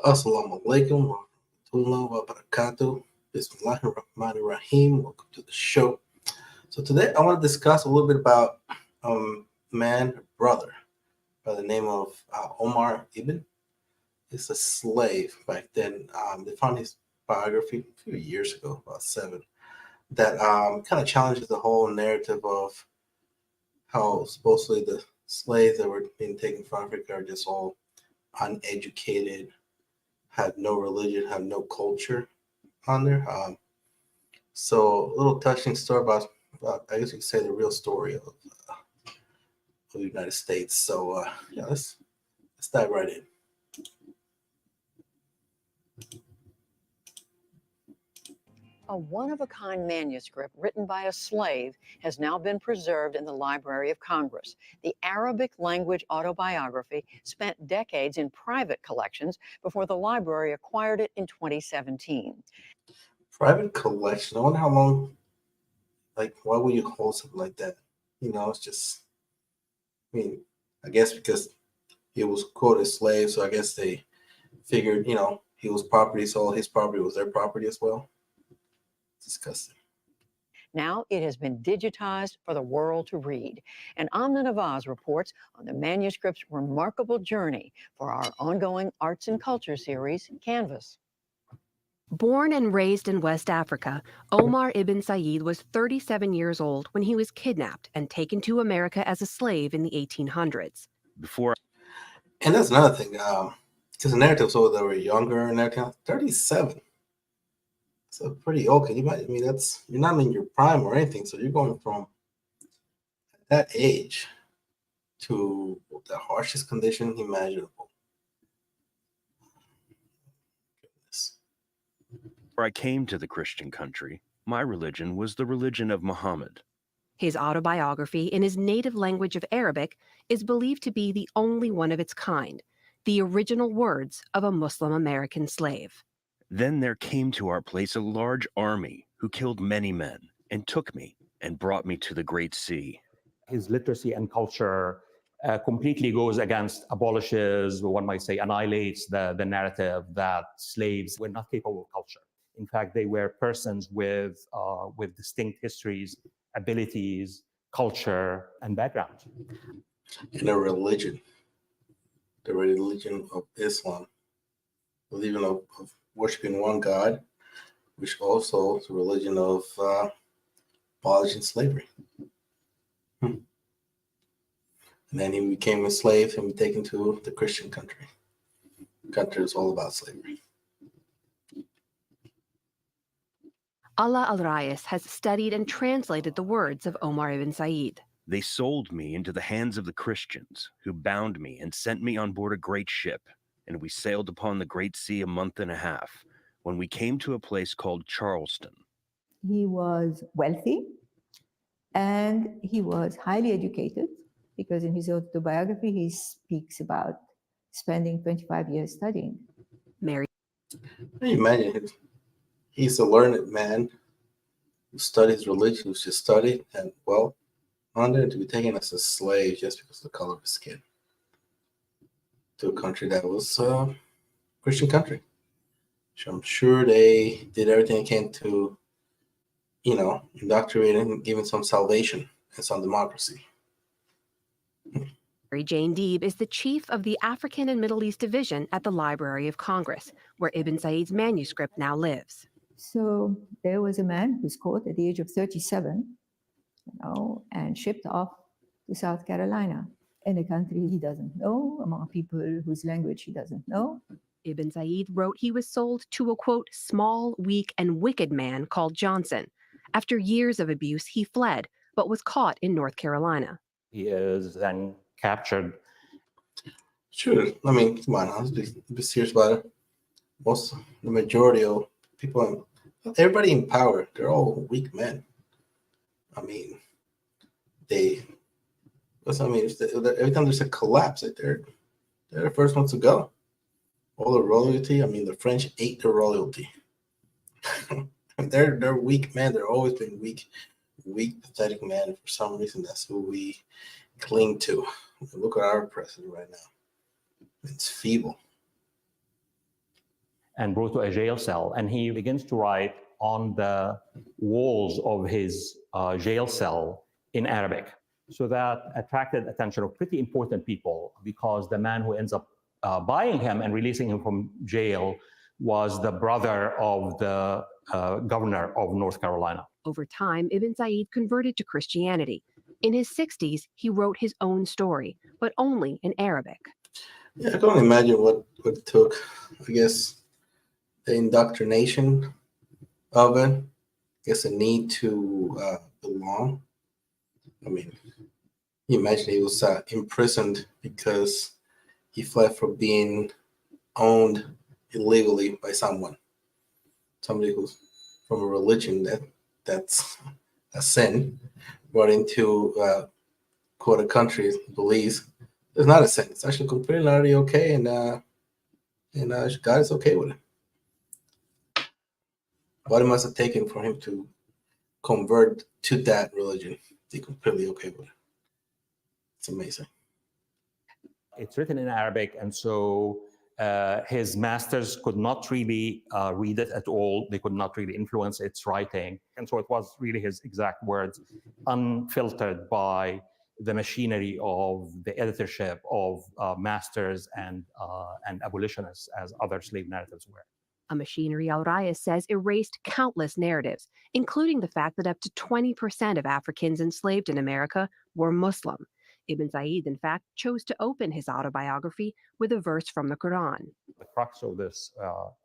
Assalamu alaikum wa rahmatullahi wa barakatuh. Bismillahirrahmanirrahim. Welcome to the show. So today I want to discuss a little bit about a man, brother, by the name of Omar Ibn. He's a slave back then. They found his biography a few years ago, about seven, that kind of challenges the whole narrative of how supposedly the slaves that were being taken from Africa are just all uneducated, had no religion, had no culture on there. So a little touching story about, I guess you could say, the real story of the United States. So yeah, let's dive right in. A one-of-a-kind manuscript written by a slave has now been preserved in the Library of Congress. The Arabic language autobiography spent decades in private collections before the library acquired it in 2017. Private collection. I wonder how long. Like, why would you hold something like that? It's just. I mean, I guess because he was quote a slave, so I guess they figured, he was property, so all his property was their property as well. Disgusting. Now it has been digitized for the world to read. And Amna Nawaz reports on the manuscript's remarkable journey for our ongoing arts and culture series, Canvas. Born and raised in West Africa, Omar ibn Said was 37 years old when he was kidnapped and taken to America as a slave in the 1800s. And that's another thing, because the narrative so they were younger and everything. 37. So pretty old. Can you imagine? I mean, you're not in your prime or anything. So you're going from that age to the harshest condition imaginable. Goodness. Before I came to the Christian country, my religion was the religion of Muhammad. His autobiography in his native language of Arabic is believed to be the only one of its kind, the original words of a Muslim American slave. Then there came to our place a large army who killed many men and took me and brought me to the Great Sea. His literacy and culture completely goes against, abolishes, one might say, annihilates the narrative that slaves were not capable of culture. In fact, they were persons with distinct histories, abilities, culture, and background. And a religion, the religion of Islam, believing of worshiping one God, which also is a religion of abolishing slavery. And then he became a slave and was taken to the Christian country. The country was all about slavery. Allah al-Rais has studied and translated the words of Omar ibn Said. They sold me into the hands of the Christians, who bound me and sent me on board a great ship, and we sailed upon the Great Sea a month and a half, when we came to a place called Charleston. He was wealthy, and he was highly educated, because in his autobiography he speaks about spending 25 years studying. Mary. Can you imagine? He's a learned man who studies religion, who's just studied, and well, on there to be taken as a slave just because of the color of his skin to a country that was a Christian country. So I'm sure they did everything they can to, indoctrinate and give him some salvation and some democracy. Mary Jane Deeb is the chief of the African and Middle East Division at the Library of Congress, where Ibn Said's manuscript now lives. So there was a man who's caught at the age of 37, and shipped off to South Carolina in a country he doesn't know, among people whose language he doesn't know. Ibn Said wrote he was sold to a, quote, small, weak, and wicked man called Johnson. After years of abuse, he fled, but was caught in North Carolina. He is then captured. Sure. I mean, come on, let's be serious about it. The majority of people, everybody in power, they're all weak men. I mean, every time there's a collapse, like they're the first ones to go. All the royalty, I mean, the French ate the royalty. They're weak men. They've always been weak, pathetic men. For some reason, that's who we cling to. Look at our president right now. It's feeble. and brought to a jail cell. And he begins to write on the walls of his jail cell in Arabic. So that attracted attention of pretty important people, because the man who ends up buying him and releasing him from jail was the brother of the governor of North Carolina. Over time, Ibn Said converted to Christianity. In his 60s, he wrote his own story, but only in Arabic. Yeah, I can only imagine what it took. I guess the indoctrination of it. I guess the need to belong. I mean, you imagine he was imprisoned because he fled from being owned illegally by somebody who's from a religion that's a sin, brought into quote a country believes it's not a sin. It's actually completely okay, and God is okay with it. What it must have taken for him to convert to that religion, be completely okay with it. It's amazing. It's written in Arabic, and so his masters could not really read it at all. They could not really influence its writing. And so it was really his exact words, unfiltered by the machinery of the editorship of masters and abolitionists, as other slave narratives were. A machinery, Al-Rayas says, erased countless narratives, including the fact that up to 20% of Africans enslaved in America were Muslim. Ibn Said, in fact, chose to open his autobiography with a verse from the Quran. The crux of this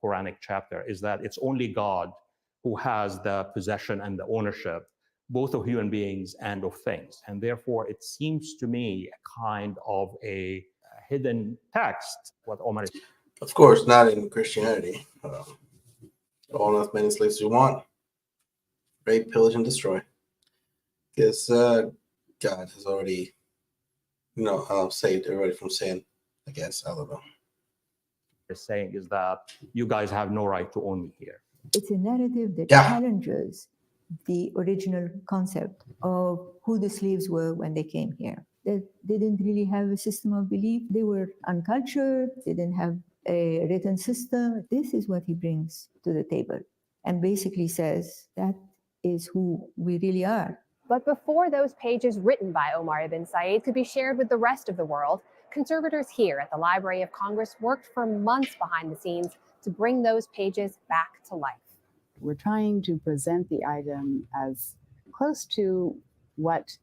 Quranic chapter is that it's only God who has the possession and the ownership, both of human beings and of things. And therefore, it seems to me a kind of a hidden text, what Omar is. Of course, not in Christianity. Own as many slaves as you want. Rape, pillage, and destroy. Because God has already, saved everybody from sin. I guess, I don't know. Is saying is that you guys have no right to own me here. It's a narrative that challenges the original concept of who the slaves were when they came here. They didn't really have a system of belief. They were uncultured. They didn't have a written system. This is what he brings to the table and basically says that is who we really are. But before those pages written by Omar ibn Said could be shared with the rest of the world, conservators here at the Library of Congress worked for months behind the scenes to bring those pages back to life. We're trying to present the item as close to what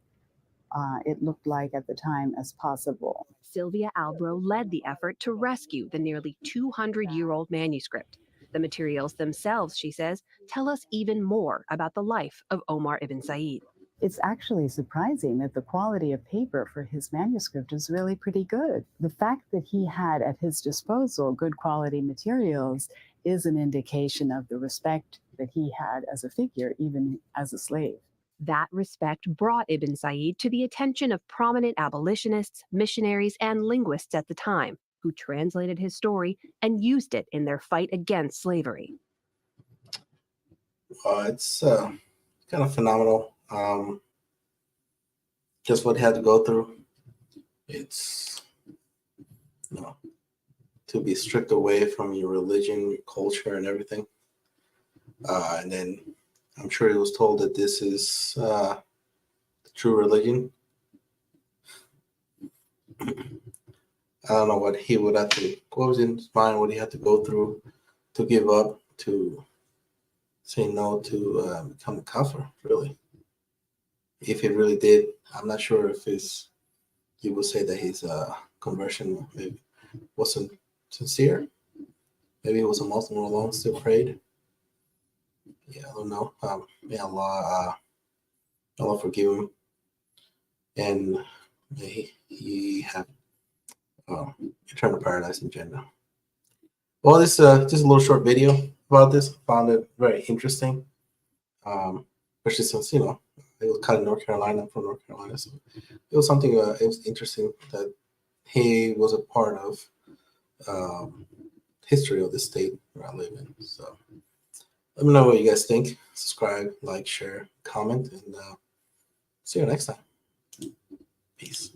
it looked like at the time as possible. Sylvia Albro led the effort to rescue the nearly 200-year-old manuscript. The materials themselves, she says, tell us even more about the life of Omar ibn Said. It's actually surprising that the quality of paper for his manuscript is really pretty good. The fact that he had at his disposal good quality materials is an indication of the respect that he had as a figure, even as a slave. That respect brought Ibn Said to the attention of prominent abolitionists, missionaries, and linguists at the time, who translated his story and used it in their fight against slavery. It's kind of phenomenal. Just what he had to go through. It's, to be stripped away from your religion, your culture, and everything. And then I'm sure he was told that this is the true religion. I don't know what he would have to, what was in his mind, what he had to go through to give up, to say no to become a kafir, really. If he really did, I'm not sure if he would say that his conversion maybe wasn't sincere. Maybe it was a Muslim alone, still prayed. Yeah, I don't know. May Allah forgive him, and may he have eternal paradise in Jannah. Well, this just a little short video about this. Found it very interesting, especially since it was cut in North Carolina. I'm from North Carolina, so it was something. It was interesting that he was a part of history of the state where I live in. So let me know what you guys think. Subscribe, like, share, comment, and see you next time. Peace.